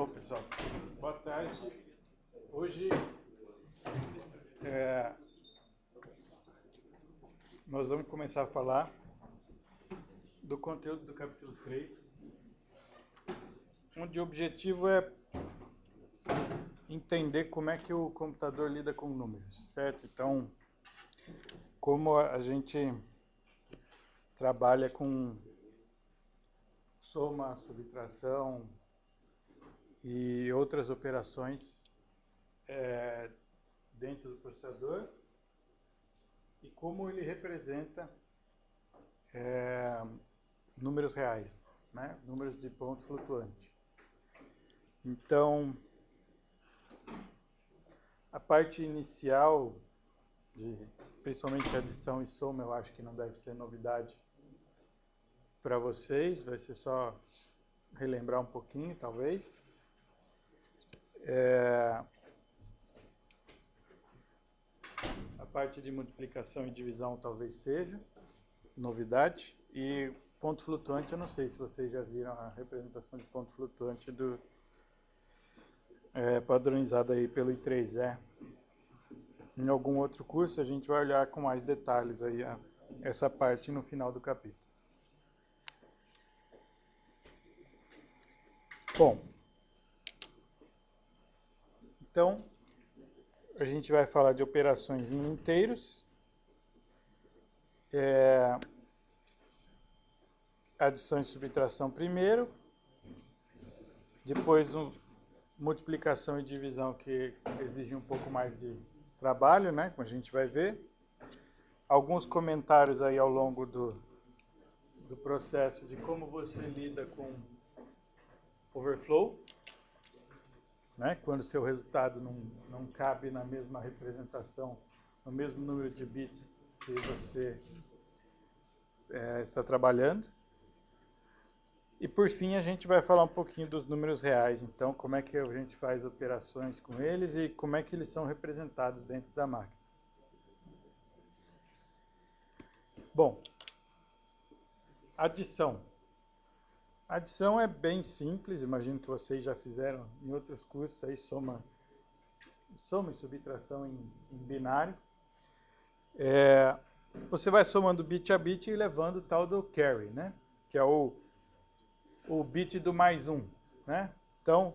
Bom, pessoal, boa tarde. Hoje nós vamos começar a falar do conteúdo do capítulo 3, onde o objetivo é entender como é que o computador lida com números, certo? Então, como a gente trabalha com soma, subtração e outras operações dentro do processador e como ele representa números reais, né? Números de ponto flutuante. Então, a parte inicial, principalmente adição e soma, eu acho que não deve ser novidade para vocês, vai ser só relembrar um pouquinho, talvez. A parte de multiplicação e divisão talvez seja novidade. E ponto flutuante, eu não sei se vocês já viram a representação de ponto flutuante padronizada aí pelo I3E. Em algum outro curso a gente vai olhar com mais detalhes aí essa parte no final do capítulo. Bom, então a gente vai falar de operações em inteiros, adição e subtração primeiro, depois multiplicação e divisão, que exige um pouco mais de trabalho, né, como a gente vai ver. Alguns comentários aí ao longo do processo de como você lida com overflow, né, quando o seu resultado não cabe na mesma representação, no mesmo número de bits que você está trabalhando. E por fim a gente vai falar um pouquinho dos números reais, então como é que a gente faz operações com eles e como é que eles são representados dentro da máquina. Bom, adição. Adição é bem simples, imagino que vocês já fizeram em outros cursos, aí soma e subtração em binário. Você vai somando bit a bit e levando o tal do carry, né? Que é o bit do mais 1, né? Então,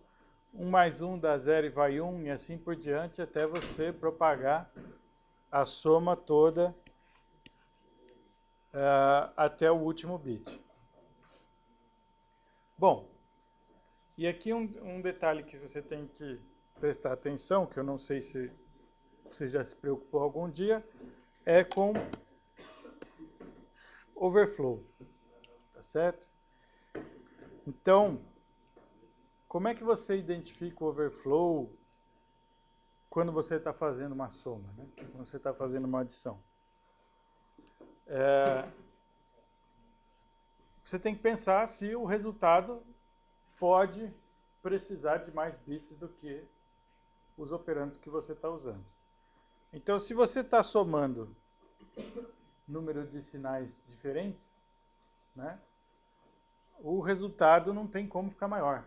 1 mais 1 dá 0 e vai 1 e assim por diante até você propagar a soma toda até o último bit. Bom, e aqui um detalhe que você tem que prestar atenção, que eu não sei se você já se preocupou algum dia, é com overflow, tá certo? Então, como é que você identifica o overflow quando você está fazendo uma soma, né? Quando você está fazendo uma adição? Você tem que pensar se o resultado pode precisar de mais bits do que os operandos que você está usando. Então, se você está somando número de sinais diferentes, né, o resultado não tem como ficar maior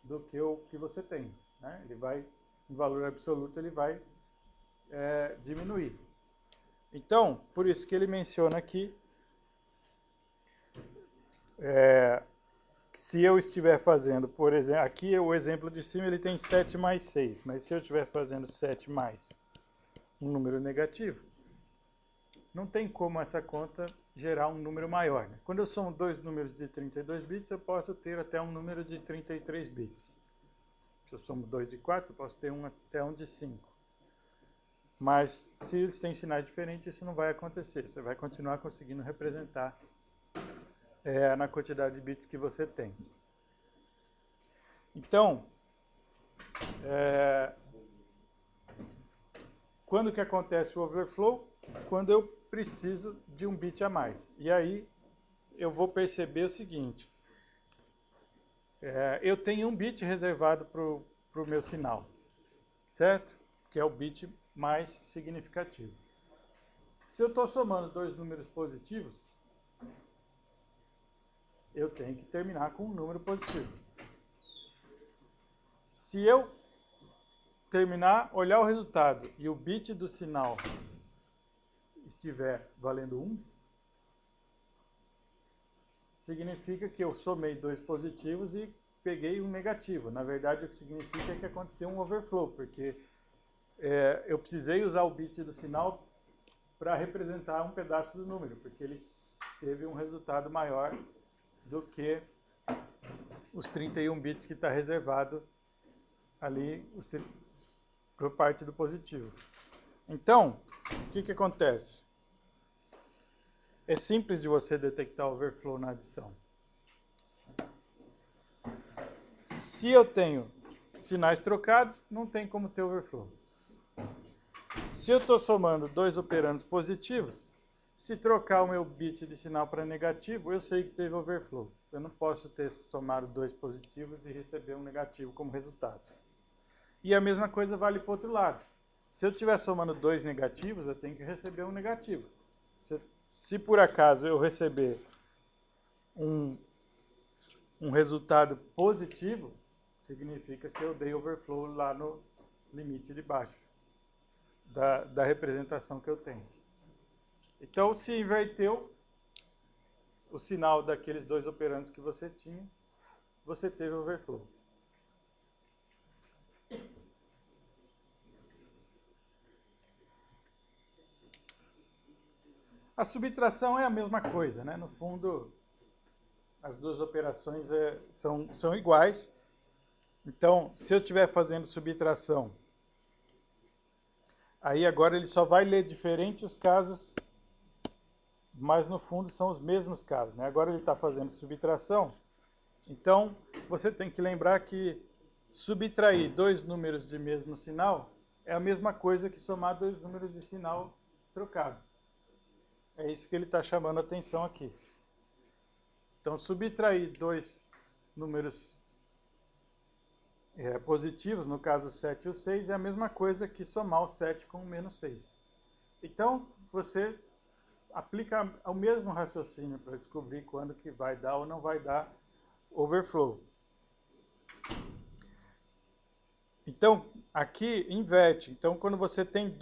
do que o que você tem, né? Ele vai, em valor absoluto, ele vai diminuir. Então, por isso que ele menciona aqui, se eu estiver fazendo, por exemplo, aqui o exemplo de cima ele tem 7 mais 6, mas se eu estiver fazendo 7 mais um número negativo, não tem como essa conta gerar um número maior, né? Quando eu somo dois números de 32 bits, eu posso ter até um número de 33 bits. Se eu somo 2 de 4, eu posso ter até um de 5. Mas se eles têm sinais diferentes, isso não vai acontecer. Você vai continuar conseguindo representar na quantidade de bits que você tem. Então, quando que acontece o overflow? Quando eu preciso de um bit a mais. E aí eu vou perceber o seguinte, eu tenho um bit reservado para o meu sinal, certo? Que é o bit mais significativo. Se eu estou somando dois números positivos, eu tenho que terminar com um número positivo. Se eu terminar, olhar o resultado e o bit do sinal estiver valendo 1, significa que eu somei dois positivos e peguei um negativo. Na verdade, o que significa é que aconteceu um overflow, porque eu precisei usar o bit do sinal para representar um pedaço do número, porque ele teve um resultado maior do que os 31 bits que está reservado ali por parte do positivo. Então, o que acontece? É simples de você detectar o overflow na adição. Se eu tenho sinais trocados, não tem como ter overflow. Se eu estou somando dois operandos positivos, se trocar o meu bit de sinal para negativo, eu sei que teve overflow. Eu não posso ter somado dois positivos e receber um negativo como resultado. E a mesma coisa vale para o outro lado. Se eu estiver somando dois negativos, eu tenho que receber um negativo. Se por acaso eu receber um resultado positivo, significa que eu dei overflow lá no limite de baixo da representação que eu tenho. Então, se inverteu o sinal daqueles dois operandos que você tinha, você teve overflow. A subtração é a mesma coisa, né? No fundo, as duas operações são iguais. Então, se eu estiver fazendo subtração, aí agora ele só vai ler diferente os casos, mas no fundo são os mesmos casos, né? Agora ele está fazendo subtração, então você tem que lembrar que subtrair dois números de mesmo sinal é a mesma coisa que somar dois números de sinal trocado. É isso que ele está chamando a atenção aqui. Então, subtrair dois números positivos, no caso o 7 e o 6, é a mesma coisa que somar o 7 com o menos 6. Então, você aplica o mesmo raciocínio para descobrir quando que vai dar ou não vai dar overflow. Então, aqui inverte. Então, quando você tem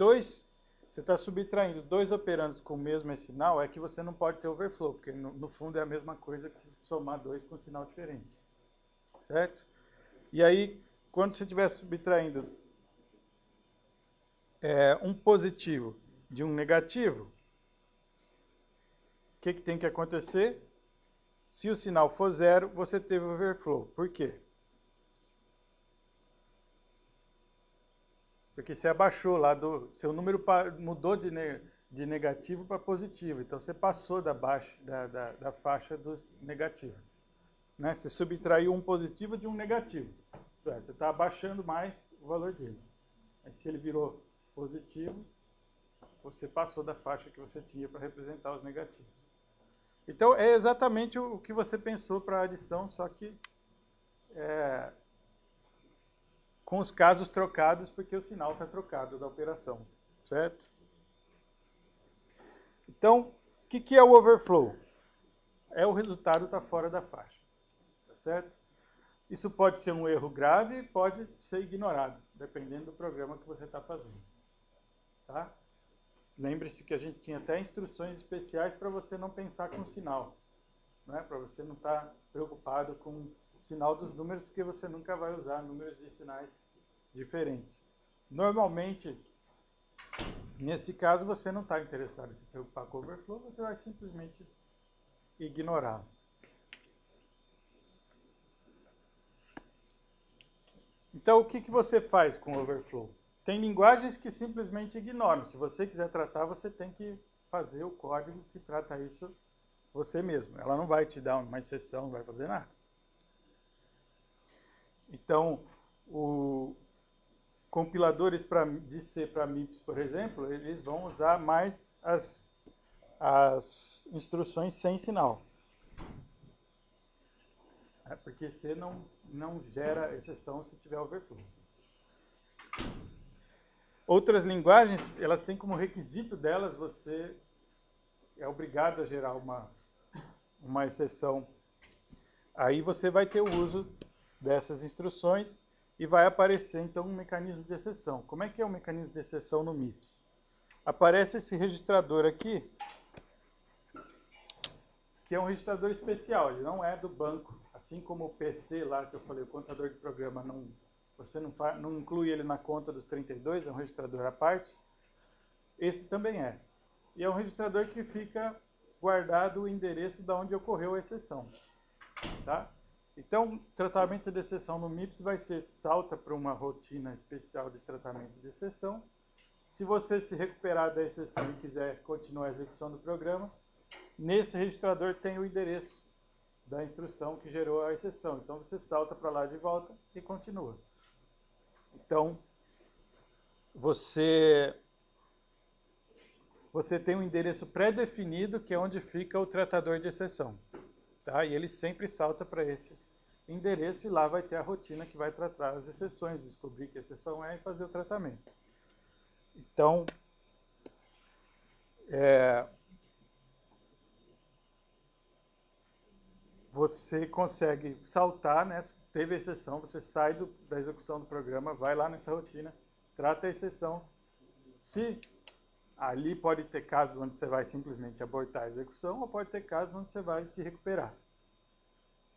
você está subtraindo dois operandos com o mesmo sinal, é que você não pode ter overflow, porque no fundo é a mesma coisa que somar dois com sinal diferente. Certo? E aí, quando você estiver subtraindo um positivo de um negativo, o que tem que acontecer? Se o sinal for zero, você teve overflow. Por quê? Porque você abaixou lá seu número mudou de negativo para positivo. Então você passou da faixa dos negativos. Né? Você subtraiu um positivo de um negativo. Isto é, você está abaixando mais o valor dele. Aí, se ele virou positivo, você passou da faixa que você tinha para representar os negativos. Então é exatamente o que você pensou para a adição, só que com os casos trocados, porque o sinal está trocado da operação, certo? Então, o que é o overflow? É o resultado estar fora da faixa, tá certo? Isso pode ser um erro grave, pode ser ignorado, dependendo do programa que você está fazendo, tá? Lembre-se que a gente tinha até instruções especiais para você não pensar com sinal, né? Para você não estar preocupado com o sinal dos números, porque você nunca vai usar números de sinais diferentes. Normalmente, nesse caso, você não está interessado em se preocupar com o overflow, você vai simplesmente ignorá-lo. Então, o que você faz com o overflow? Tem linguagens que simplesmente ignoram. Se você quiser tratar, você tem que fazer o código que trata isso você mesmo. Ela não vai te dar uma exceção, não vai fazer nada. Então, compiladores de C para MIPS, por exemplo, eles vão usar mais as instruções sem sinal. Porque C não gera exceção se tiver overflow. Outras linguagens, elas têm como requisito delas, você é obrigado a gerar uma exceção. Aí você vai ter o uso dessas instruções e vai aparecer então um mecanismo de exceção. Como é que é o mecanismo de exceção no MIPS? Aparece esse registrador aqui, que é um registrador especial, ele não é do banco, assim como o PC lá que eu falei, o contador de programa, você não inclui ele na conta dos 32, é um registrador à parte. Esse também é. E é um registrador que fica guardado o endereço de onde ocorreu a exceção. Tá? Então, tratamento de exceção no MIPS vai ser salta para uma rotina especial de tratamento de exceção. Se você se recuperar da exceção e quiser continuar a execução do programa, nesse registrador tem o endereço da instrução que gerou a exceção. Então, você salta para lá de volta e continua. Então, você tem um endereço pré-definido, que é onde fica o tratador de exceção. Tá? E ele sempre salta para esse endereço e lá vai ter a rotina que vai tratar as exceções, descobrir que exceção é e fazer o tratamento. Então, você consegue saltar, né? Teve exceção, você sai da execução do programa, vai lá nessa rotina, trata a exceção. Se ali pode ter casos onde você vai simplesmente abortar a execução, ou pode ter casos onde você vai se recuperar.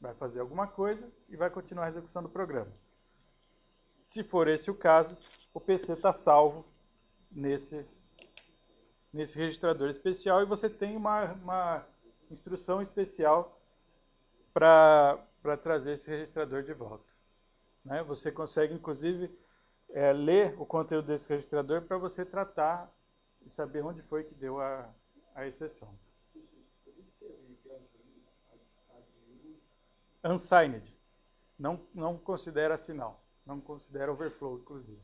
Vai fazer alguma coisa e vai continuar a execução do programa. Se for esse o caso, o PC está salvo nesse registrador especial e você tem uma instrução especial para trazer esse registrador de volta. Né? Você consegue, inclusive, ler o conteúdo desse registrador para você tratar e saber onde foi que deu a exceção. Unsigned. Não considera sinal. Não considera overflow, inclusive.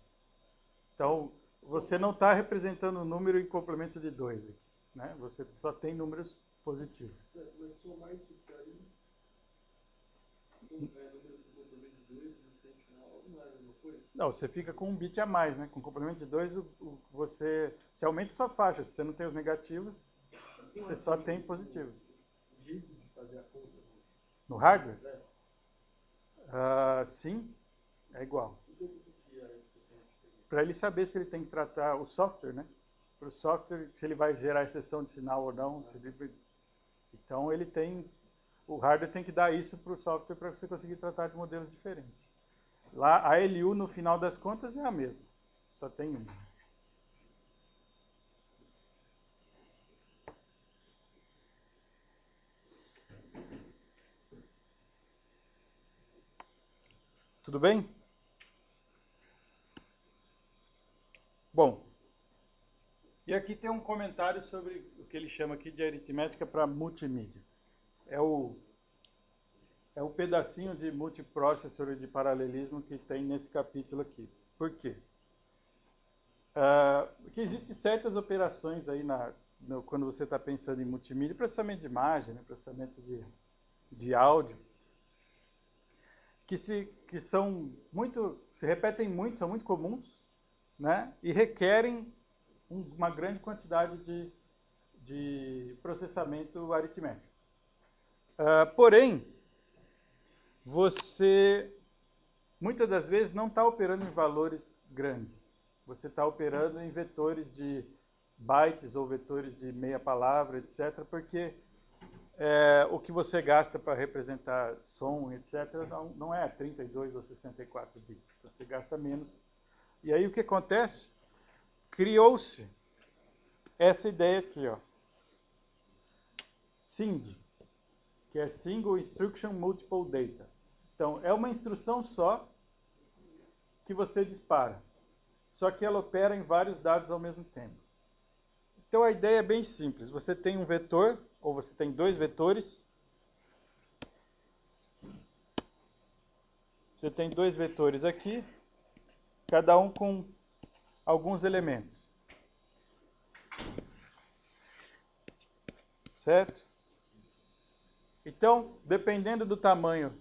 Então, você não está representando o número em complemento de 2 aqui. Né? Você só tem números positivos. Mas somar isso aí, número de complemento de 2 e sem sinal, não é a mesma coisa? Não, você fica com um bit a mais, né? Com complemento de 2, você aumenta sua faixa. Se você não tem os negativos, você só tem positivos. O jeito de fazer a conta no hardware? Sim, é igual. Para ele saber se ele tem que tratar o software, né? Para o software, se ele vai gerar exceção de sinal ou não. Então, o hardware tem que dar isso para o software para você conseguir tratar de modelos diferentes. Lá, a LU, no final das contas, é a mesma. Só tem uma. Tudo bem? Bom, e aqui tem um comentário sobre o que ele chama aqui de aritmética para multimídia. É o pedacinho de multiprocessor e de paralelismo que tem nesse capítulo aqui. Por quê? Porque existem certas operações aí quando você está pensando em multimídia, processamento de imagem, né, processamento de áudio, que se repetem muito, são muito comuns, né, e requerem uma grande quantidade de processamento aritmético. Porém, você muitas das vezes não está operando em valores grandes. Você está operando em vetores de bytes ou vetores de meia palavra, etc., porque o que você gasta para representar som, etc., não é 32 ou 64 bits. Você gasta menos. E aí o que acontece? Criou-se essa ideia aqui, ó. SIND, que é Single Instruction Multiple Data. Então, é uma instrução só que você dispara. Só que ela opera em vários dados ao mesmo tempo. Então, a ideia é bem simples. Você tem um vetor, ou você tem dois vetores. Você tem dois vetores aqui, cada um com alguns elementos. Certo? Então, dependendo do tamanho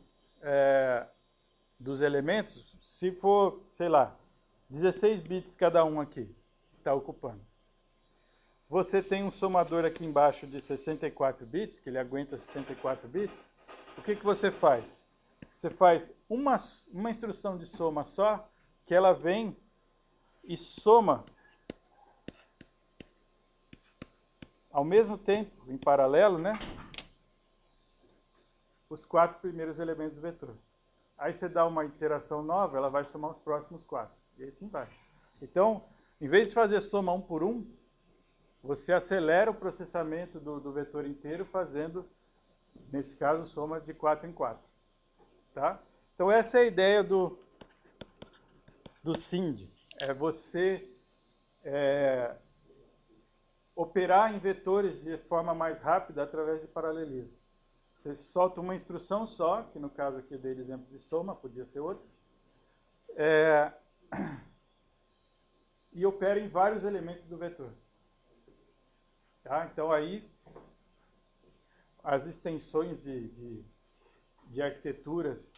dos elementos, se for, sei lá, 16 bits cada um aqui, está ocupando. Você tem um somador aqui embaixo de 64 bits, que ele aguenta 64 bits. O que você faz? você faz uma instrução de soma só, que ela vem e soma ao mesmo tempo, em paralelo, né, os 4 primeiros elementos do vetor. Aí você dá uma iteração nova, ela vai somar os próximos 4. E assim vai. Então, em vez de fazer soma um por um, você acelera o processamento do vetor inteiro fazendo, nesse caso, soma de 4 em 4. Tá? Então, essa é a ideia do SIND. É você operar em vetores de forma mais rápida através de paralelismo. Você solta uma instrução só, que no caso aqui eu dei exemplo de soma, podia ser outra, e opera em vários elementos do vetor. Tá? Então aí as extensões de arquiteturas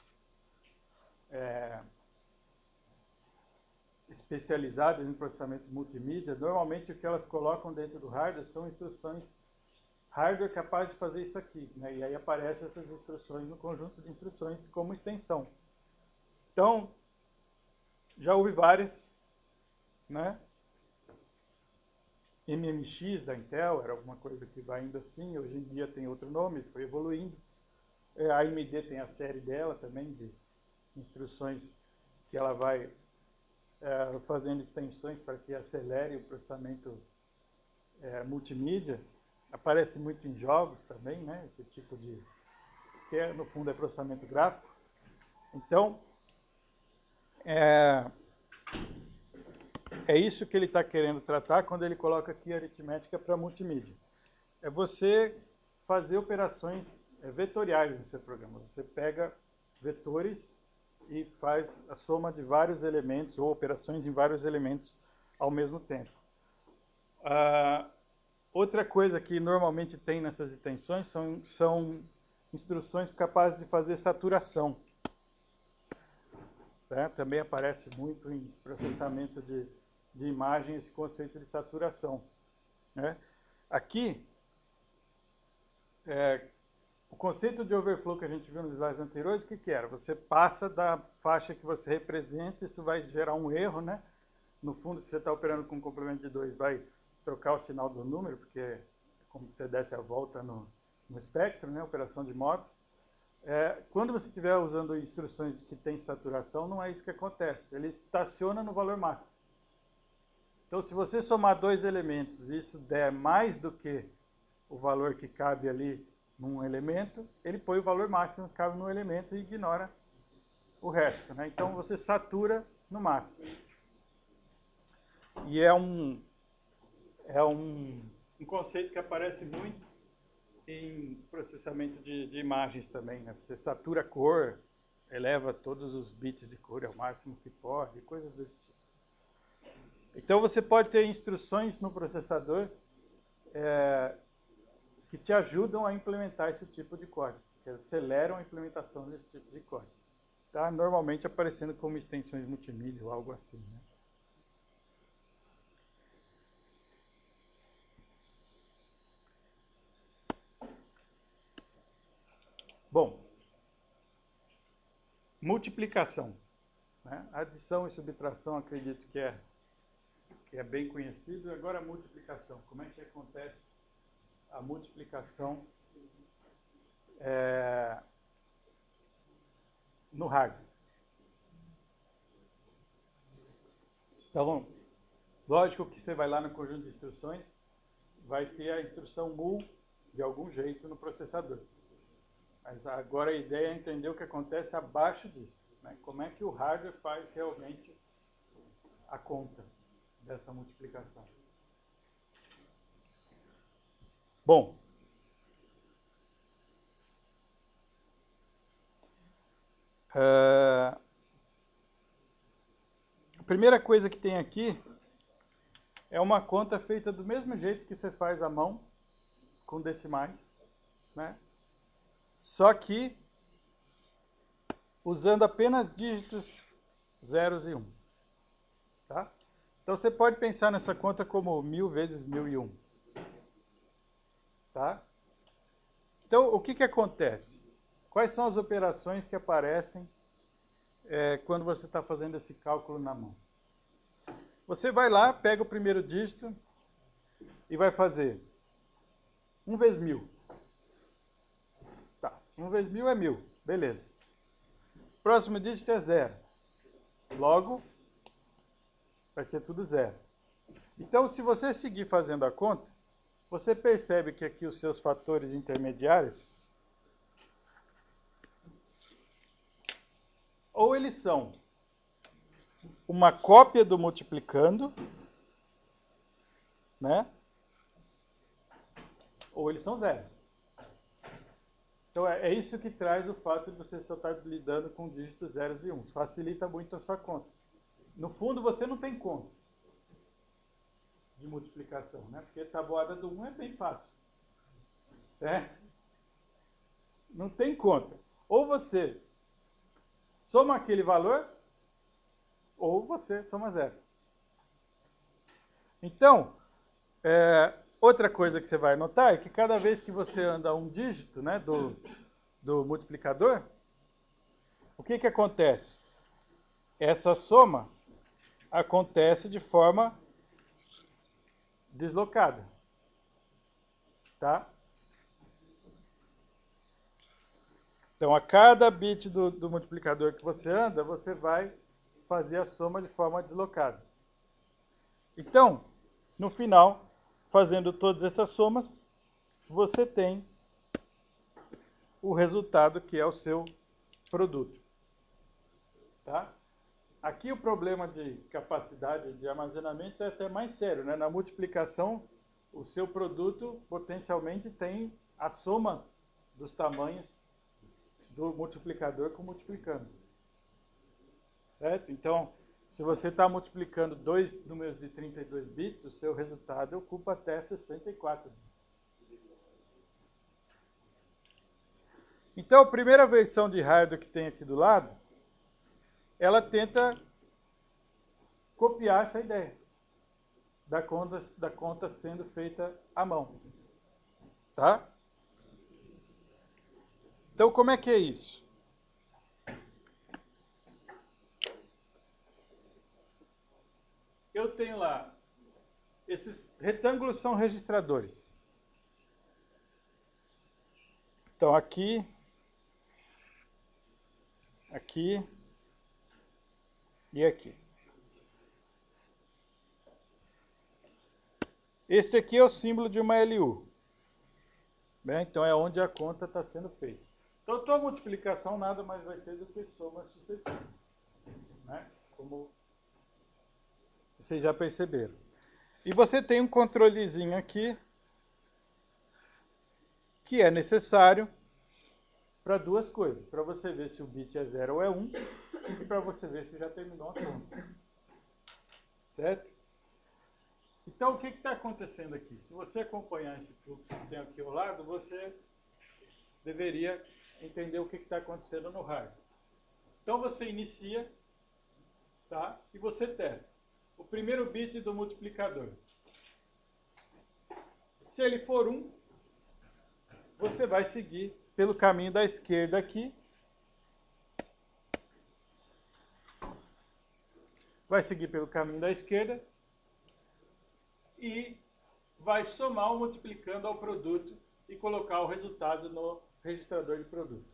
especializadas em processamento multimídia, normalmente o que elas colocam dentro do hardware são instruções hardware capaz de fazer isso aqui, né? E aí aparecem essas instruções no conjunto de instruções como extensão. Então, já houve várias, né? MMX da Intel era alguma coisa que vai ainda assim, hoje em dia tem outro nome, foi evoluindo. A AMD tem a série dela também de instruções que ela vai fazendo extensões para que acelere o processamento multimídia. Aparece muito em jogos também, né? Esse tipo de... que no fundo é processamento gráfico. Então, é isso que ele está querendo tratar quando ele coloca aqui aritmética para multimídia. É você fazer operações vetoriais no seu programa. Você pega vetores e faz a soma de vários elementos ou operações em vários elementos ao mesmo tempo. Outra coisa que normalmente tem nessas extensões são instruções capazes de fazer saturação. Também aparece muito em processamento de imagem esse conceito de saturação. Né? Aqui, o conceito de overflow que a gente viu nos slides anteriores, o que era? Você passa da faixa que você representa, isso vai gerar um erro, né? No fundo, se você está operando com um complemento de 2, vai trocar o sinal do número, porque é como se você desse a volta no espectro, né? Operação de modo. Quando você estiver usando instruções que tem saturação, não é isso que acontece. Ele estaciona no valor máximo. Então, se você somar 2 elementos e isso der mais do que o valor que cabe ali num elemento, ele põe o valor máximo que cabe no elemento e ignora o resto. Né? Então, você satura no máximo. E é um conceito que aparece muito em processamento de imagens também. Né? Você satura a cor, eleva todos os bits de cor ao máximo que pode, coisas desse tipo. Então, você pode ter instruções no processador que te ajudam a implementar esse tipo de código, que aceleram a implementação desse tipo de código. Tá? Normalmente aparecendo como extensões multimídia ou algo assim. Né? Bom, multiplicação. Né? Adição e subtração, acredito que é bem conhecido. Agora, a multiplicação. Como é que acontece a multiplicação no hardware? Então, lógico que você vai lá no conjunto de instruções, vai ter a instrução mul de algum jeito no processador. Mas agora a ideia é entender o que acontece abaixo disso. Né? Como é que o hardware faz realmente a conta dessa multiplicação. Bom, a primeira coisa que tem aqui é uma conta feita do mesmo jeito que você faz à mão, com decimais, né? Só que usando apenas dígitos 0 e 1. Tá? Então você pode pensar nessa conta como 1000 vezes 1001. Tá? Então o que acontece? Quais são as operações que aparecem quando você está fazendo esse cálculo na mão? Você vai lá, pega o primeiro dígito e vai fazer 1 vezes 1000. Tá, 1 vezes 1000 é 1000, beleza. Próximo dígito é 0. Logo, vai ser tudo 0. Então, se você seguir fazendo a conta, você percebe que aqui os seus fatores intermediários, ou eles são uma cópia do multiplicando, né? Ou eles são 0. Então, é isso que traz o fato de você só estar lidando com dígitos 0 e 1. Facilita muito a sua conta. No fundo, você não tem conta de multiplicação, né? Porque a tabuada do 1 é bem fácil. Certo? Não tem conta. Ou você soma aquele valor, ou você soma 0. Então, outra coisa que você vai notar é que cada vez que você anda um dígito, né, do multiplicador, o que acontece? Essa soma acontece de forma deslocada. Tá? Então, a cada bit do multiplicador que você anda, você vai fazer a soma de forma deslocada. Então, no final, fazendo todas essas somas, você tem o resultado que é o seu produto. Tá? Aqui o problema de capacidade de armazenamento é até mais sério, né? Na multiplicação, o seu produto potencialmente tem a soma dos tamanhos do multiplicador com multiplicando. Certo? Então, se você está multiplicando dois números de 32 bits, o seu resultado ocupa até 64 bits. Então, a primeira versão de hardware que tem aqui do lado, ela tenta copiar essa ideia da conta sendo feita à mão. Tá? Então, como é que é isso? Eu tenho lá, esses retângulos são registradores. Então, aqui, aqui e aqui. Este aqui é o símbolo de uma LU. Bem, então, é onde a conta está sendo feita. Então, toda multiplicação nada mais vai ser do que somas sucessivas. Né? Como vocês já perceberam. E você tem um controlezinho aqui que é necessário para duas coisas. Para você ver se o bit é 0 ou é 1 e para você ver se já terminou a conta. Certo? Então, o que está acontecendo aqui? Se você acompanhar esse fluxo que tem aqui ao lado, você deveria entender o que está acontecendo no hardware. Então, você inicia, tá? E você testa. O primeiro bit do multiplicador. Se ele for 1, você vai seguir pelo caminho da esquerda aqui. Vai seguir pelo caminho da esquerda e vai somar o multiplicando ao produto e colocar o resultado no registrador de produto.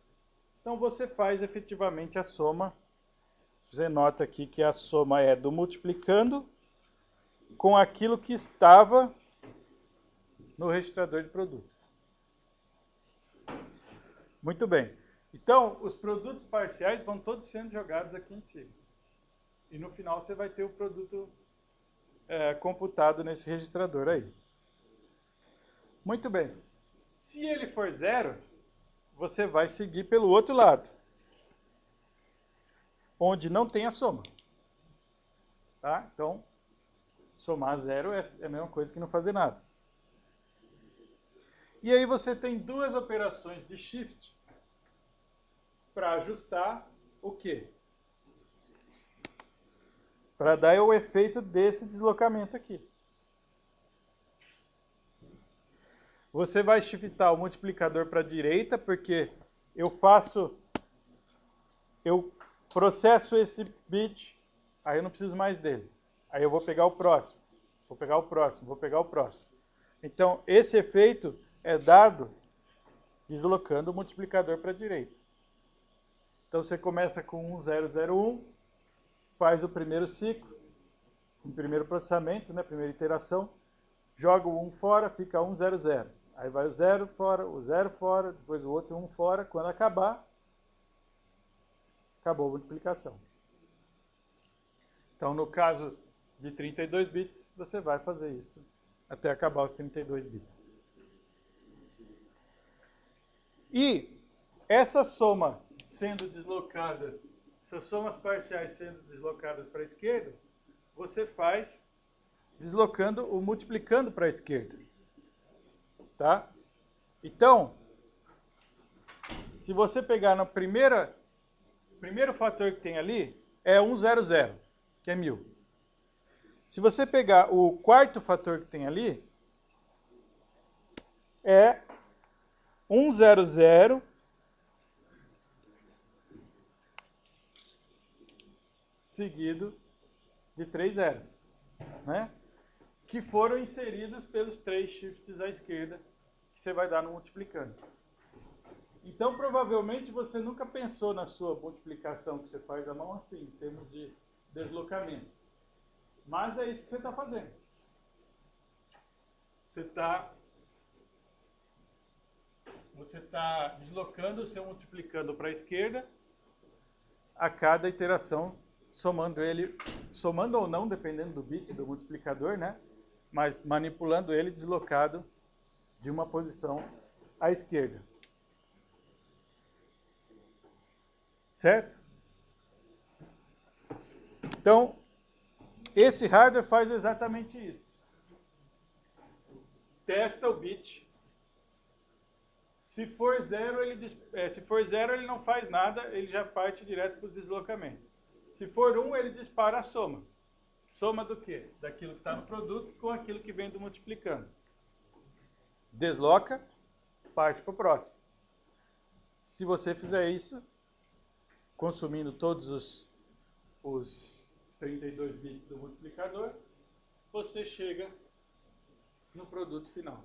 Então você faz efetivamente a soma. Você nota aqui que a soma é do multiplicando com aquilo que estava no registrador de produto. Muito bem. Então, os produtos parciais vão todos sendo jogados aqui em cima. E no final você vai ter o produto computado nesse registrador aí. Muito bem. Se ele for 0, você vai seguir pelo outro lado, onde não tem a soma. Tá? Então, somar 0 é a mesma coisa que não fazer nada. E aí você tem duas operações de shift para ajustar o quê? Para dar o efeito desse deslocamento aqui. Você vai shiftar o multiplicador para a direita, porque eu processo esse bit, aí eu não preciso mais dele. Aí eu vou pegar o próximo, vou pegar o próximo, vou pegar o próximo. Então, esse efeito é dado deslocando o multiplicador para a direita. Então, você começa com 1001, faz o primeiro ciclo, o primeiro processamento, né, primeira iteração, joga o 1 fora, fica 100. Aí vai o 0 fora, depois o outro 1 fora. Quando acabar, acabou a multiplicação. Então, no caso de 32 bits, você vai fazer isso até acabar os 32 bits. E essa soma sendo deslocadas, essas somas parciais sendo deslocadas para a esquerda, você faz deslocando ou multiplicando para a esquerda. Tá? Então, se você pegar no primeiro fator que tem ali, é 100, que é 1000. Se você pegar o quarto fator que tem ali, é 100 seguido de 3 zeros, né? Que foram inseridos pelos 3 shifts à esquerda, que você vai dar no multiplicando. Então, provavelmente, você nunca pensou na sua multiplicação que você faz à mão assim, em termos de deslocamentos. Mas é isso que você está fazendo. Você está deslocando o seu multiplicando para a esquerda a cada iteração, somando ou não, dependendo do bit do multiplicador, né? Mas manipulando ele deslocado de uma posição à esquerda. Certo? Então, esse hardware faz exatamente isso. Testa o bit. Se for zero, ele não faz nada, ele já parte direto para os deslocamentos. Se for 1, ele dispara a soma. Soma do quê? Daquilo que está no produto com aquilo que vem do multiplicando. Desloca, parte para o próximo. Se você fizer isso, consumindo todos os 32 bits do multiplicador, você chega no produto final.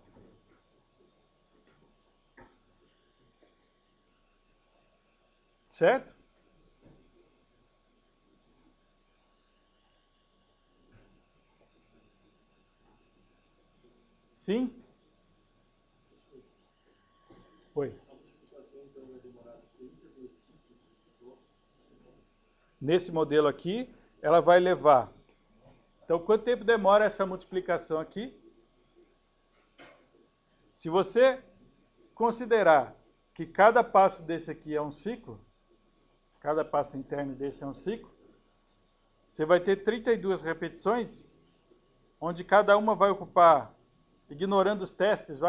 Certo? Sim? Oi. Nesse modelo aqui, ela vai levar. Então, quanto tempo demora essa multiplicação aqui? Se você considerar que cada passo desse aqui é um ciclo, cada passo interno desse é um ciclo, você vai ter 32 repetições, onde cada uma vai ocupar, ignorando os testes,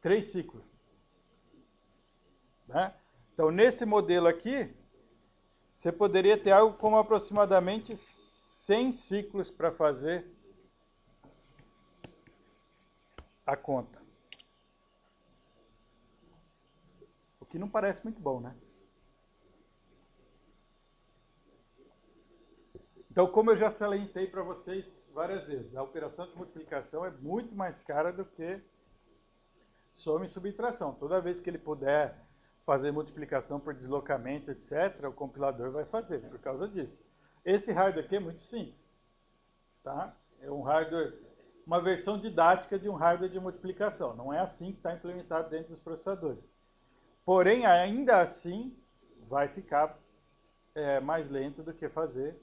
3 ciclos. Né? Então, nesse modelo aqui, você poderia ter algo como aproximadamente 100 ciclos para fazer a conta. O que não parece muito bom, né? Então, como eu já salientei para vocês várias vezes, a operação de multiplicação é muito mais cara do que soma e subtração. Toda vez que ele puder fazer multiplicação por deslocamento, etc., o compilador vai fazer, por causa disso. Esse hardware aqui é muito simples. Tá? É um hardware, uma versão didática de um hardware de multiplicação. Não é assim que está implementado dentro dos processadores. Porém, ainda assim, vai ficar mais lento do que fazer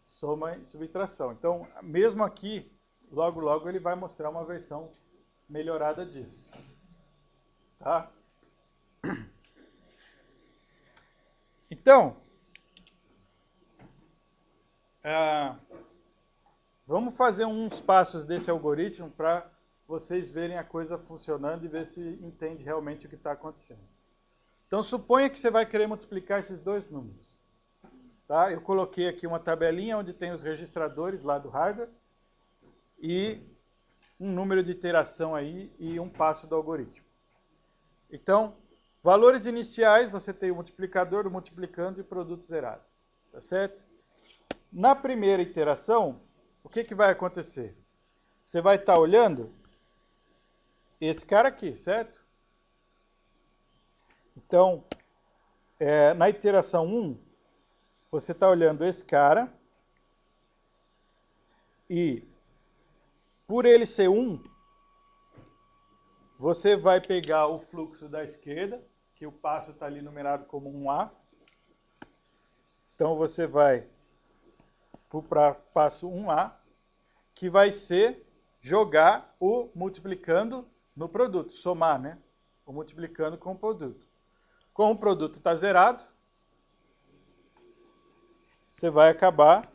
soma e subtração. Então, mesmo aqui, logo, logo, ele vai mostrar uma versão melhorada disso. Tá? Então, vamos fazer uns passos desse algoritmo para vocês verem a coisa funcionando e ver se entende realmente o que está acontecendo. Então, suponha que você vai querer multiplicar esses dois números. Tá? Eu coloquei aqui uma tabelinha onde tem os registradores lá do hardware e um número de iteração aí e um passo do algoritmo. Então, Valores iniciais, você tem o multiplicador, o multiplicando e produto zerado. Tá certo? Na primeira iteração, o que vai acontecer? Você vai estar olhando esse cara aqui, certo? Então, na iteração 1, você está olhando esse cara e, por ele ser 1, você vai pegar o fluxo da esquerda, que o passo está ali numerado como 1A. Então, você vai para o passo 1A, que vai ser jogar o multiplicando no produto, somar, né? O multiplicando com o produto. Como o produto está zerado, você vai acabar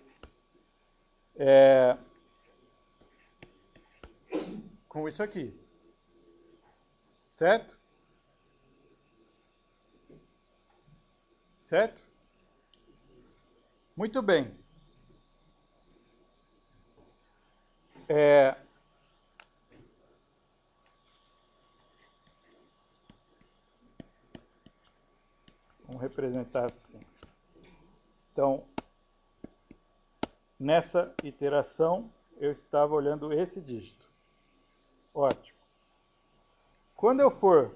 com isso aqui. Certo? Certo? Muito bem. Vamos representar assim. Então, nessa iteração, eu estava olhando esse dígito. Ótimo. Quando eu for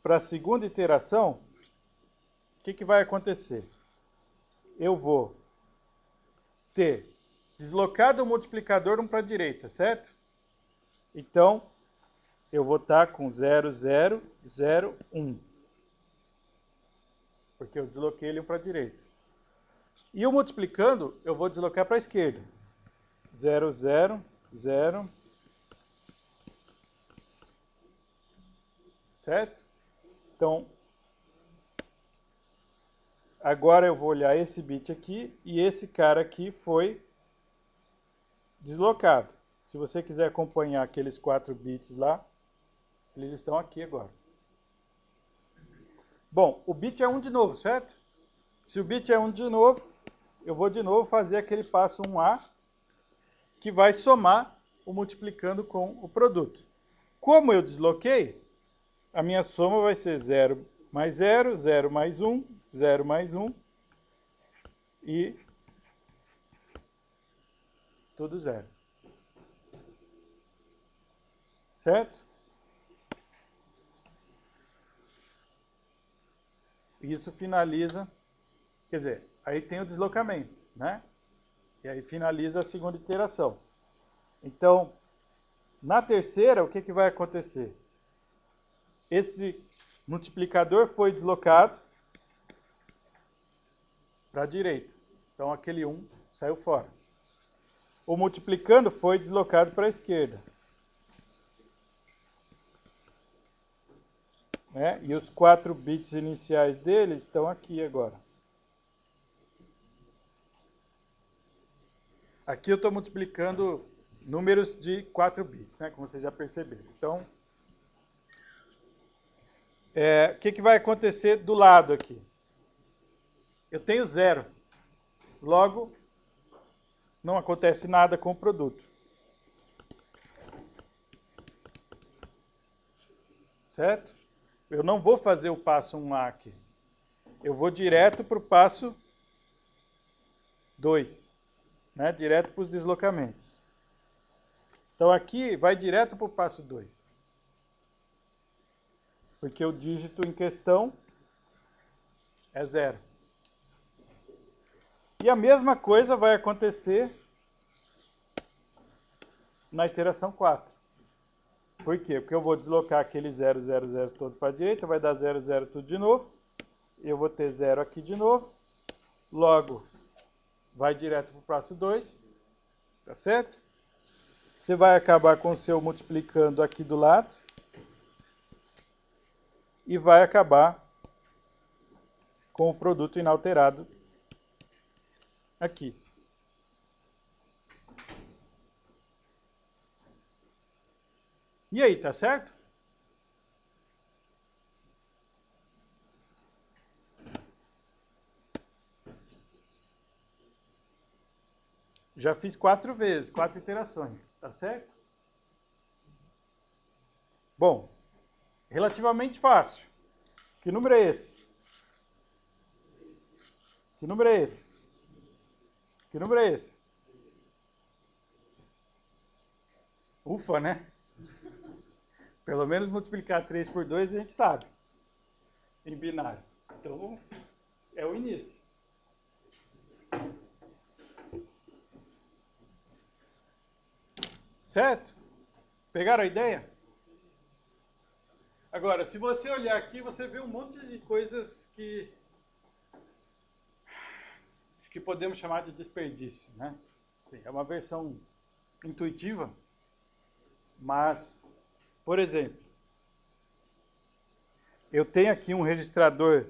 para a segunda iteração, o que vai acontecer? Eu vou ter deslocado o multiplicador para a direita, certo? Então, eu vou estar com 0, 0, 0, 1. Porque eu desloquei ele para a direita. E o multiplicando, eu vou deslocar para a esquerda. 0, 0, 0. Certo? Então, agora eu vou olhar esse bit aqui e esse cara aqui foi deslocado. Se você quiser acompanhar aqueles 4 bits lá, eles estão aqui agora. Bom, o bit é 1 de novo, certo? Se o bit é 1 de novo, eu vou de novo fazer aquele passo 1A, que vai somar o multiplicando com o produto. Como eu desloquei, a minha soma vai ser 0 mais 0, 0 mais 1, 0 mais 1 e tudo zero. Certo? Isso finaliza, quer dizer, aí tem o deslocamento, né? E aí finaliza a segunda iteração. Então, na terceira, o que vai acontecer? Esse multiplicador foi deslocado para a direita. Então, aquele 1 saiu fora. O multiplicando foi deslocado para a esquerda. Né? E os 4 bits iniciais dele estão aqui agora. Aqui eu estou multiplicando números de 4 bits, né? Como vocês já perceberam. Então, o que vai acontecer do lado aqui? Eu tenho 0. Logo, não acontece nada com o produto. Certo? Eu não vou fazer o passo 1A aqui. Eu vou direto para o passo 2. Né? Direto para os deslocamentos. Então aqui vai direto para o passo 2. Porque o dígito em questão é 0. E a mesma coisa vai acontecer na iteração 4. Por quê? Porque eu vou deslocar aquele 0, 0, 0 todo para a direita, vai dar 0, 0 tudo de novo. Eu vou ter 0 aqui de novo. Logo, vai direto para o passo 2. Tá certo? Você vai acabar com o seu multiplicando aqui do lado. E vai acabar com o produto inalterado aqui. E aí, tá certo? Já fiz 4 vezes, 4 iterações, tá certo? Bom, Relativamente fácil. Que número é esse? Que número é esse? Que número é esse? Ufa, né? Pelo menos multiplicar 3 por 2 a gente sabe. Em binário. Então, é o início. Certo? Pegaram a ideia? Agora, se você olhar aqui, você vê um monte de coisas que acho que podemos chamar de desperdício, né? Sim, é uma versão intuitiva, mas, por exemplo, eu tenho aqui um registrador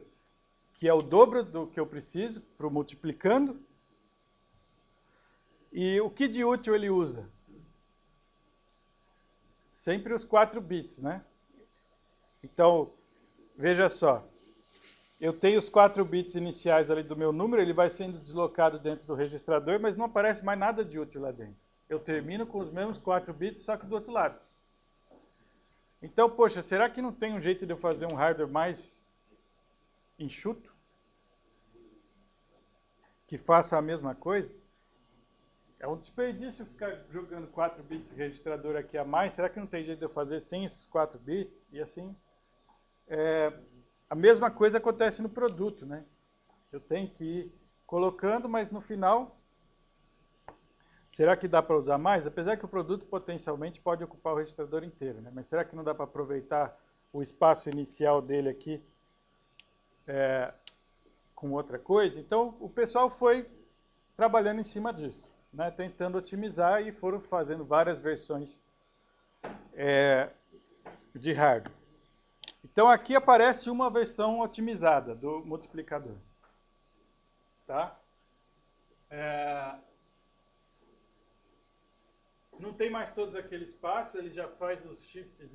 que é o dobro do que eu preciso para o multiplicando. E o que de útil ele usa? Sempre os 4 bits, né? Então, veja só. Eu tenho os 4 bits iniciais ali do meu número, ele vai sendo deslocado dentro do registrador, mas não aparece mais nada de útil lá dentro. Eu termino com os mesmos 4 bits, só que do outro lado. Então, poxa, será que não tem um jeito de eu fazer um hardware mais enxuto? Que faça a mesma coisa? É um desperdício ficar jogando 4 bits de registrador aqui a mais. Será que não tem jeito de eu fazer sem esses 4 bits? E assim, a mesma coisa acontece no produto, né? Eu tenho que ir colocando, mas no final, será que dá para usar mais? Apesar que o produto potencialmente pode ocupar o registrador inteiro, né? Mas será que não dá para aproveitar o espaço inicial dele aqui com outra coisa? Então, o pessoal foi trabalhando em cima disso, né? Tentando otimizar e foram fazendo várias versões de hardware. Então, aqui aparece uma versão otimizada do multiplicador. Tá? Não tem mais todos aqueles passos, ele já faz os shifts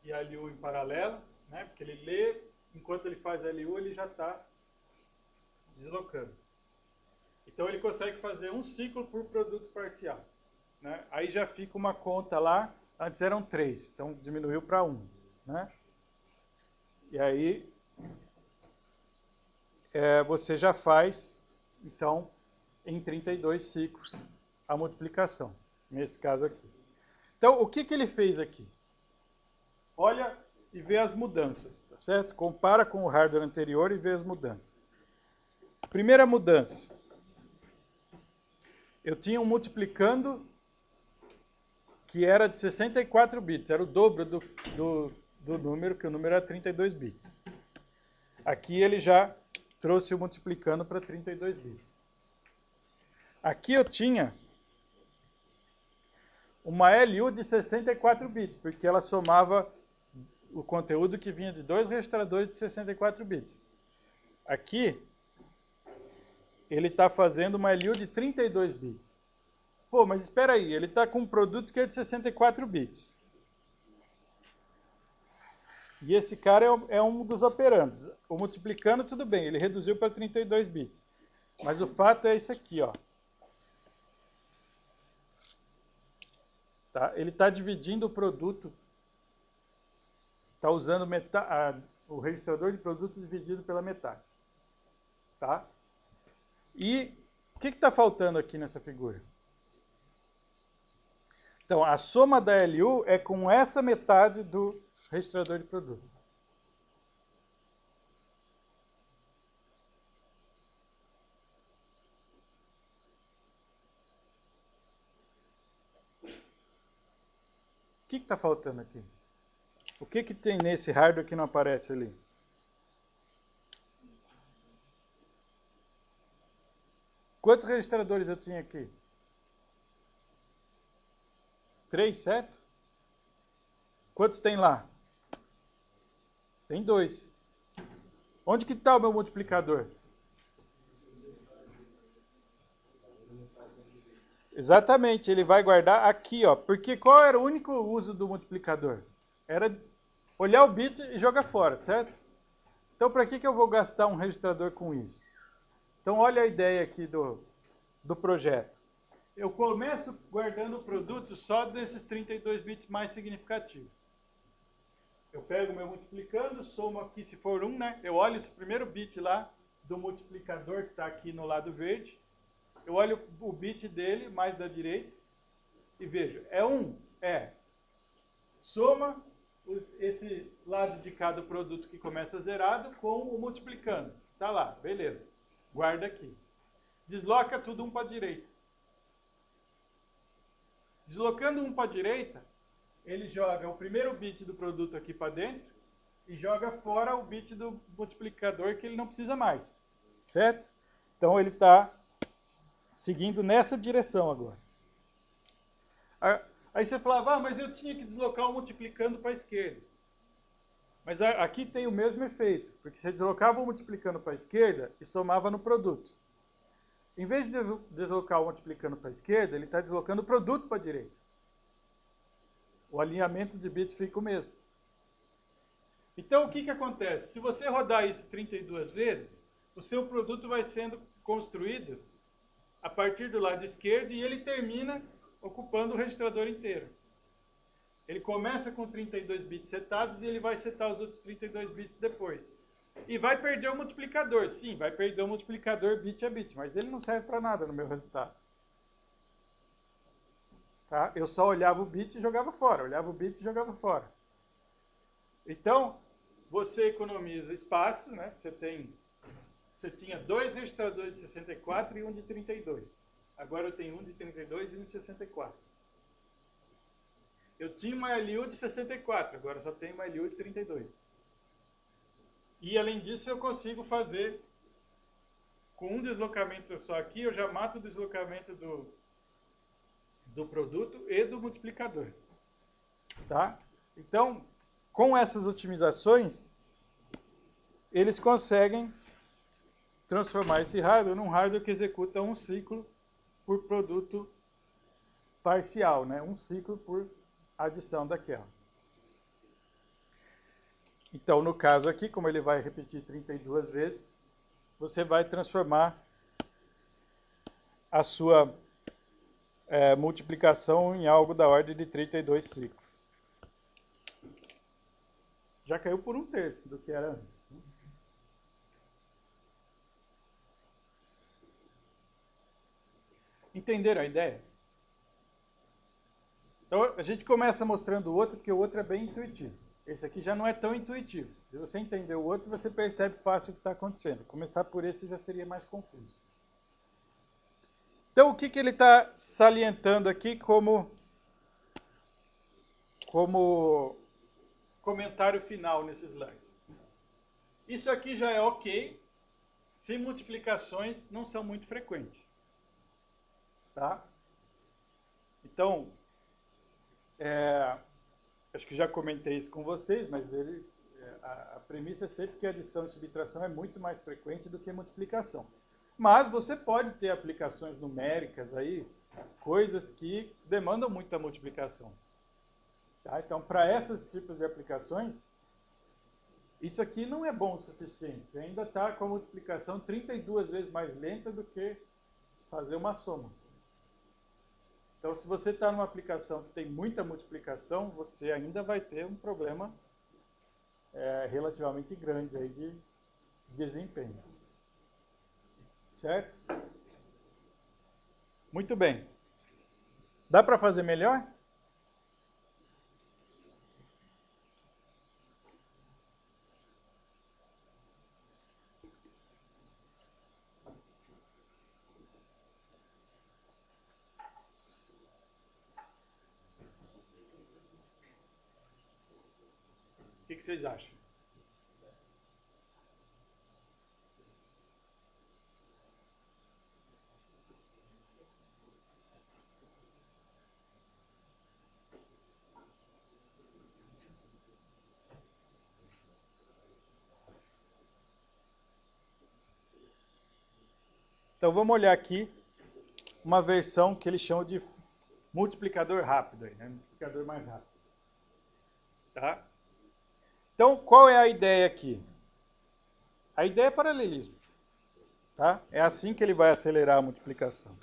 e a LU em paralelo, né? Porque ele lê, enquanto ele faz a LU, ele já está deslocando. Então ele consegue fazer um ciclo por produto parcial, né? Aí já fica uma conta lá, antes eram 3, então diminuiu para 1, né? E aí você já faz, então, em 32 ciclos a multiplicação, nesse caso aqui. Então, o que ele fez aqui? Olha e vê as mudanças, tá certo? Compara com o hardware anterior e vê as mudanças. Primeira mudança. Eu tinha um multiplicando que era de 64 bits, era o dobro do número, que o número era 32 bits. Aqui ele já trouxe o multiplicando para 32 bits. Aqui eu tinha uma LU de 64 bits, porque ela somava o conteúdo que vinha de 2 registradores de 64 bits. Aqui, ele está fazendo uma LU de 32 bits. Pô, mas espera aí, ele está com um produto que é de 64 bits. E esse cara é um dos operandos. O multiplicando, tudo bem, ele reduziu para 32 bits. Mas o fato é isso aqui, ó. Tá? Ele está dividindo o produto, está usando o registrador de produto dividido pela metade. Tá? E o que está faltando aqui nessa figura? Então, a soma da LU é com essa metade do registrador de produto. O que está faltando aqui? O que tem nesse hardware que não aparece ali? Quantos registradores eu tinha aqui? 3, certo? Quantos tem lá? Tem 2. Onde que está o meu multiplicador? Exatamente, ele vai guardar aqui, ó. Porque qual era o único uso do multiplicador? Era olhar o bit e jogar fora, certo? Então, para que eu vou gastar um registrador com isso? Então, olha a ideia aqui do projeto. Eu começo guardando o produto só desses 32 bits mais significativos. Eu pego o meu multiplicando, somo aqui se for 1, né? Eu olho esse primeiro bit lá do multiplicador que está aqui no lado verde. Eu olho o bit dele, mais da direita, e vejo, é 1? É. Soma esse lado de cada produto que começa zerado com o multiplicando. Tá lá, beleza. Guarda aqui. Desloca tudo um para a direita. Deslocando um para a direita, ele joga o primeiro bit do produto aqui para dentro e joga fora o bit do multiplicador que ele não precisa mais. Certo? Então ele está seguindo nessa direção agora. Aí você falava, mas eu tinha que deslocar o multiplicando para a esquerda. Mas aqui tem o mesmo efeito, porque você deslocava o multiplicando para a esquerda e somava no produto. Em vez de deslocar o multiplicando para a esquerda, ele está deslocando o produto para a direita. O alinhamento de bits fica o mesmo. Então, o que acontece? Se você rodar isso 32 vezes, o seu produto vai sendo construído a partir do lado esquerdo e ele termina ocupando o registrador inteiro. Ele começa com 32 bits setados e ele vai setar os outros 32 bits depois. E vai perder o multiplicador. Sim, vai perder o multiplicador bit a bit, mas ele não serve para nada no meu resultado. Tá? Eu só olhava o bit e jogava fora. Olhava o bit e jogava fora. Então, você economiza espaço, né? Você tinha 2 registradores de 64 e um de 32. Agora eu tenho um de 32 e um de 64. Eu tinha uma LU de 64, agora só tenho uma LU de 32. E além disso eu consigo fazer, com um deslocamento só aqui, eu já mato o deslocamento do produto e do multiplicador. Tá? Então, com essas otimizações, eles conseguem transformar esse hardware num hardware que executa um ciclo por produto parcial, né? Um ciclo por adição daquela. Então, no caso aqui, como ele vai repetir 32 vezes, você vai transformar a sua multiplicação em algo da ordem de 32 ciclos. Já caiu por 1/3 do que era antes. Entenderam a ideia? Então, a gente começa mostrando o outro, porque o outro é bem intuitivo. Esse aqui já não é tão intuitivo. Se você entender o outro, você percebe fácil o que está acontecendo. Começar por esse já seria mais confuso. Então, o que ele está salientando aqui como comentário final nesse slide? Isso aqui já é ok se multiplicações não são muito frequentes. Tá? Então, acho que já comentei isso com vocês, mas a premissa é sempre que a adição e subtração é muito mais frequente do que a multiplicação. Mas você pode ter aplicações numéricas aí, coisas que demandam muita multiplicação. Tá? Então, para esses tipos de aplicações, isso aqui não é bom o suficiente. Você ainda está com a multiplicação 32 vezes mais lenta do que fazer uma soma. Então, se você está numa aplicação que tem muita multiplicação, você ainda vai ter um problema relativamente grande aí de desempenho. Certo? Muito bem. Dá para fazer melhor? O que vocês acham? Então vamos olhar aqui uma versão que eles chamam de multiplicador rápido, né? Multiplicador mais rápido. Tá? Então, qual é a ideia aqui? A ideia é paralelismo. Tá? É assim que ele vai acelerar a multiplicação.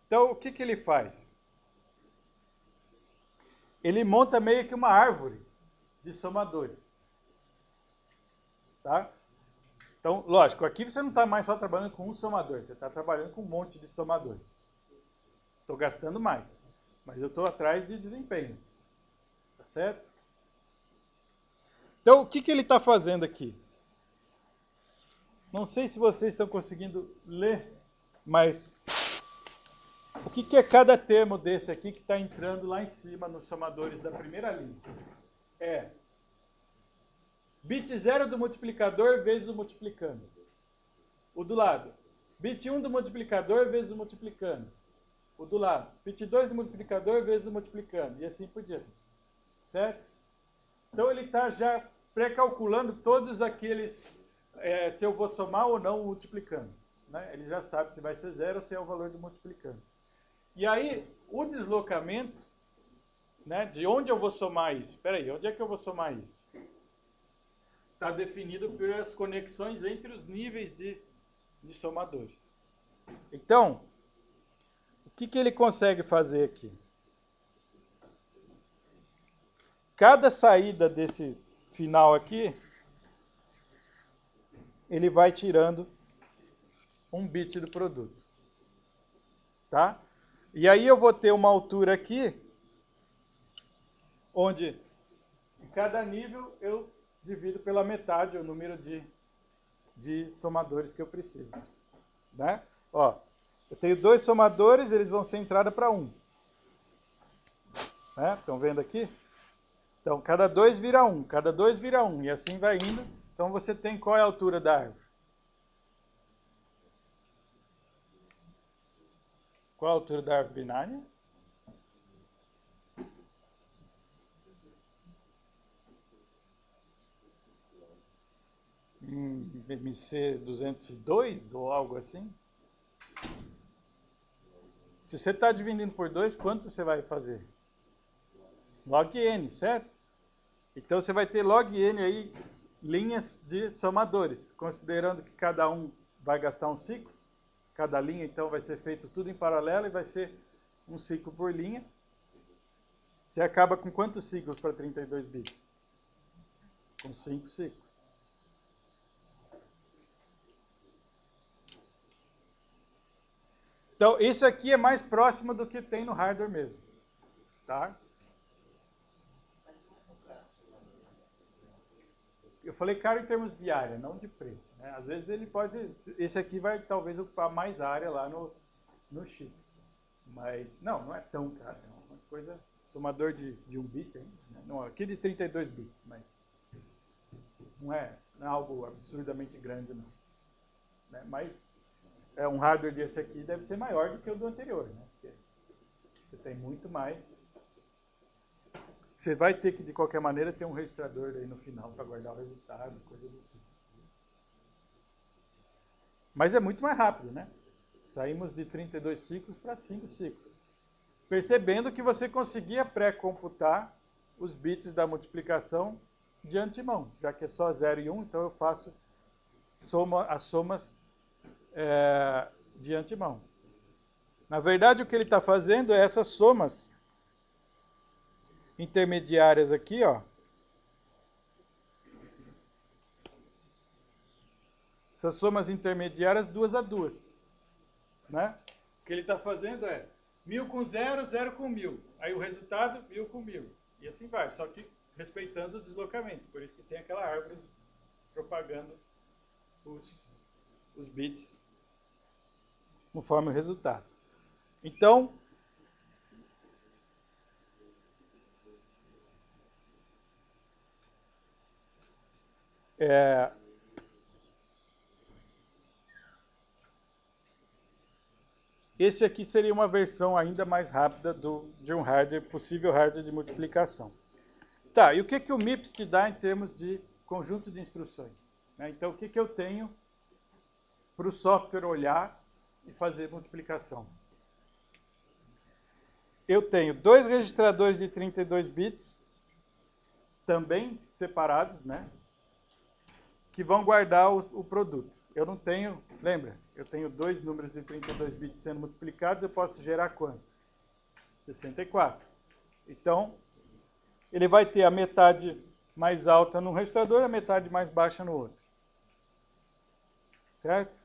Então, o que ele faz? ele monta meio que uma árvore de somadores. Tá? Então, lógico, aqui você não está mais só trabalhando com um somador, você está trabalhando com um monte de somadores. Estou gastando mais, mas eu estou atrás de desempenho. Tá certo? Então, o que ele está fazendo aqui? Não sei se vocês estão conseguindo ler, mas o que é cada termo desse aqui que está entrando lá em cima nos somadores da primeira linha? É bit 0 do multiplicador vezes o multiplicando. O do lado. Bit 1 do multiplicador vezes o multiplicando. O do lado. Bit 2 do multiplicador vezes o multiplicando. E assim por diante. Certo? Então ele está já pré-calculando todos aqueles, se eu vou somar ou não multiplicando. Né? Ele já sabe se vai ser 0 ou se é o valor do multiplicando. E aí, o deslocamento, né, de onde eu vou somar isso? Espera aí, onde é que eu vou somar isso? Está definido pelas conexões entre os níveis de somadores. Então, o que ele consegue fazer aqui? Cada saída desse final aqui, ele vai tirando um bit do produto. Tá? E aí eu vou ter uma altura aqui, onde em cada nível eu divido pela metade o número de somadores que eu preciso. Né? Ó, eu tenho 2 somadores, eles vão ser entrada para 1. Né? Estão vendo aqui? Então, cada 2 vira 1, cada 2 vira 1, e assim vai indo. Então, você tem qual é a altura da árvore? Qual a altura da árvore binária? MC 202 ou algo assim? Se você está dividindo por 2, quanto você vai fazer? Log n, certo? Então você vai ter log n aí, linhas de somadores, considerando que cada um vai gastar um ciclo. Cada linha, então, vai ser feito tudo em paralelo e vai ser um ciclo por linha. Você acaba com quantos ciclos para 32 bits? Com 5 ciclos. Então, isso aqui é mais próximo do que tem no hardware mesmo. Tá? Eu falei caro em termos de área, não de preço. Né? Às vezes ele pode... Esse aqui vai talvez ocupar mais área lá no chip. Mas não é tão caro. É uma coisa... Somador de 1 bit ainda. Né? Não, aqui de 32 bits, mas não é algo absurdamente grande, não. Né? Mas um hardware desse aqui deve ser maior do que o do anterior. Né? Porque você tem muito mais... Você vai ter que, de qualquer maneira, ter um registrador aí no final para guardar o resultado, coisa do tipo. Mas é muito mais rápido, né? Saímos de 32 ciclos para 5 ciclos. Percebendo que você conseguia pré-computar os bits da multiplicação de antemão. Já que é só 0 e 1, então eu faço as somas de antemão. Na verdade, o que ele está fazendo é essas somas intermediárias aqui, ó. Essas somas intermediárias 2 a 2. Né? O que ele está fazendo é 1000 com 0, 0 com 1000. Aí o resultado, 1000 com 1000. E assim vai, só que respeitando o deslocamento. Por isso que tem aquela árvore propagando os bits conforme o resultado. Então, esse aqui seria uma versão ainda mais rápida de um hardware, possível hardware de multiplicação. Tá, e o que o MIPS te dá em termos de conjunto de instruções? Né? Então, o que eu tenho para o software olhar e fazer multiplicação? Eu tenho 2 registradores de 32 bits, também separados, né? Que vão guardar o produto. Eu não tenho, lembra? Eu tenho 2 números de 32 bits sendo multiplicados, eu posso gerar quanto? 64. Então, ele vai ter a metade mais alta num registrador e a metade mais baixa no outro. Certo?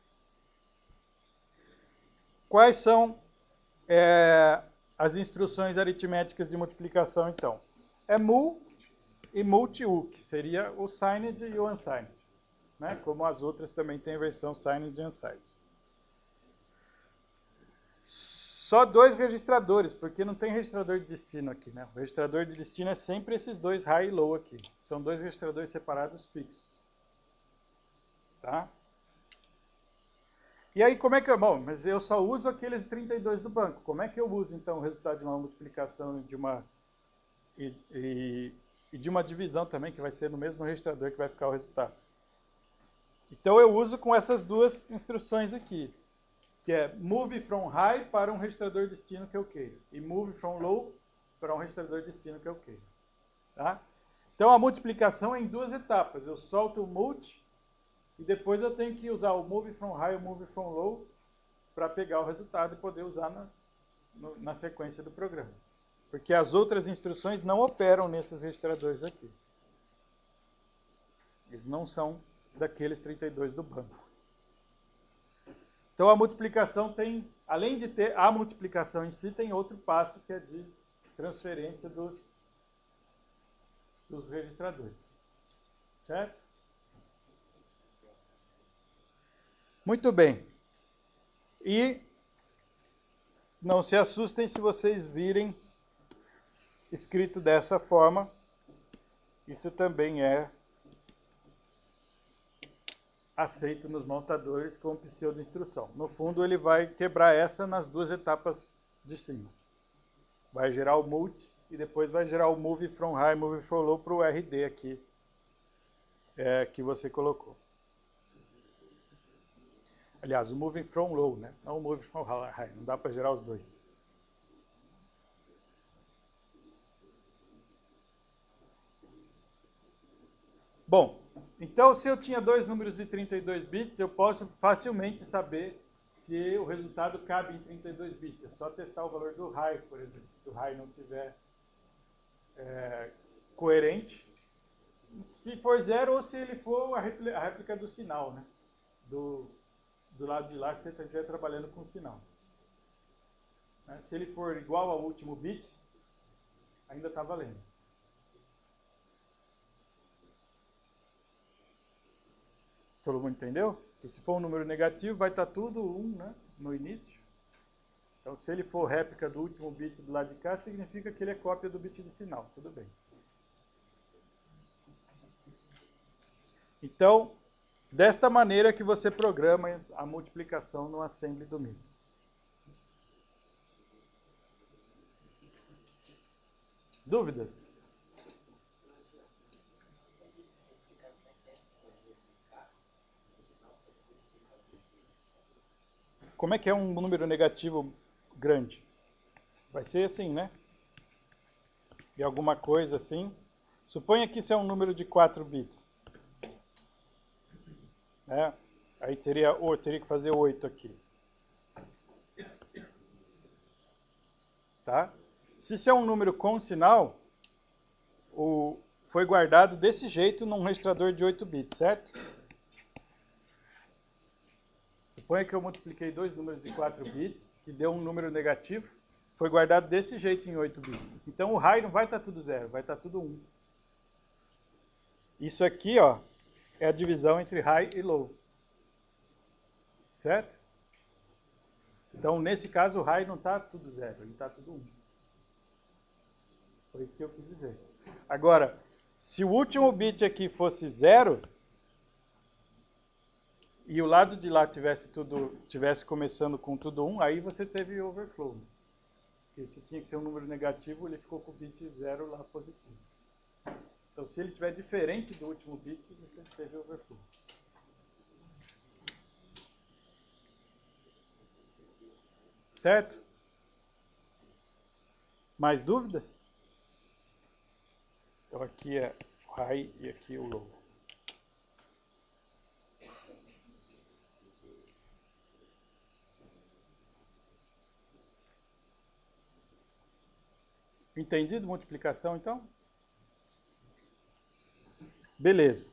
Quais são as instruções aritméticas de multiplicação, então? É mul e multi-u, que seria o signed e o unsigned. Né? Como as outras também têm a versão signed e unsigned. Só 2 registradores, porque não tem registrador de destino aqui. Né? O registrador de destino é sempre esses 2 high e low aqui. São 2 registradores separados fixos. Tá? E aí, como é que eu... Bom, mas eu só uso aqueles 32 do banco. Como é que eu uso, então, o resultado de uma multiplicação de uma... E de uma divisão também, que vai ser no mesmo registrador que vai ficar o resultado. Então, eu uso com essas 2 instruções aqui, que é move from high para um registrador destino que eu queira, e move from low para um registrador destino que eu queira. Tá? Então, a multiplicação é em 2 etapas. Eu solto o multi, e depois eu tenho que usar o move from high e o move from low para pegar o resultado e poder usar na sequência do programa. Porque as outras instruções não operam nesses registradores aqui. Eles não são daqueles 32 do banco. Então a multiplicação tem, além de ter a multiplicação em si, tem outro passo que é de transferência dos registradores. Certo? Muito bem. E não se assustem se vocês virem escrito dessa forma. Isso também é aceito nos montadores como pseudo-instrução. No fundo, ele vai quebrar essa nas 2 etapas de cima. Vai gerar o multi e depois vai gerar o move from high, move from low para o RD aqui que você colocou. Aliás, o moving from low, né? Não o move from high. Não dá para gerar os 2. Bom, então se eu tinha 2 números de 32 bits, eu posso facilmente saber se o resultado cabe em 32 bits. É só testar o valor do high, por exemplo. Se o high não tiver coerente, se for 0 ou se ele for a réplica do sinal, né? Do lado de lá, se você estiver trabalhando com sinal. Se ele for igual ao último bit, ainda está valendo. Todo mundo entendeu? Que se for um número negativo, vai estar tudo 1, né, no início. Então, se ele for réplica do último bit do lado de cá, significa que ele é cópia do bit de sinal. Tudo bem. Então, desta maneira que você programa a multiplicação no assembly do MIPS. Dúvidas? Como é que é um número negativo grande? Vai ser assim, né? E alguma coisa assim. Suponha que isso é um número de 4 bits. Aí teria que fazer 8 aqui. Tá? Se isso é um número com sinal, foi guardado desse jeito num registrador de 8 bits, certo? Suponha que eu multipliquei 2 números de 4 bits, que deu um número negativo, foi guardado desse jeito em 8 bits. Então o high não vai estar tudo 0, vai estar tudo 1. Isso aqui, ó, é a divisão entre high e low. Certo? Então, nesse caso, o high não está tudo 0, ele está tudo 1. Foi isso que eu quis dizer. Agora, se o último bit aqui fosse 0, e o lado de lá tivesse começando com tudo 1, aí você teve overflow. Porque se tinha que ser um número negativo, ele ficou com o bit 0 lá positivo. Então, se ele estiver diferente do último bit, você teve overflow. Certo? Mais dúvidas? Então aqui é o high e aqui o low. Entendido multiplicação, então? Beleza.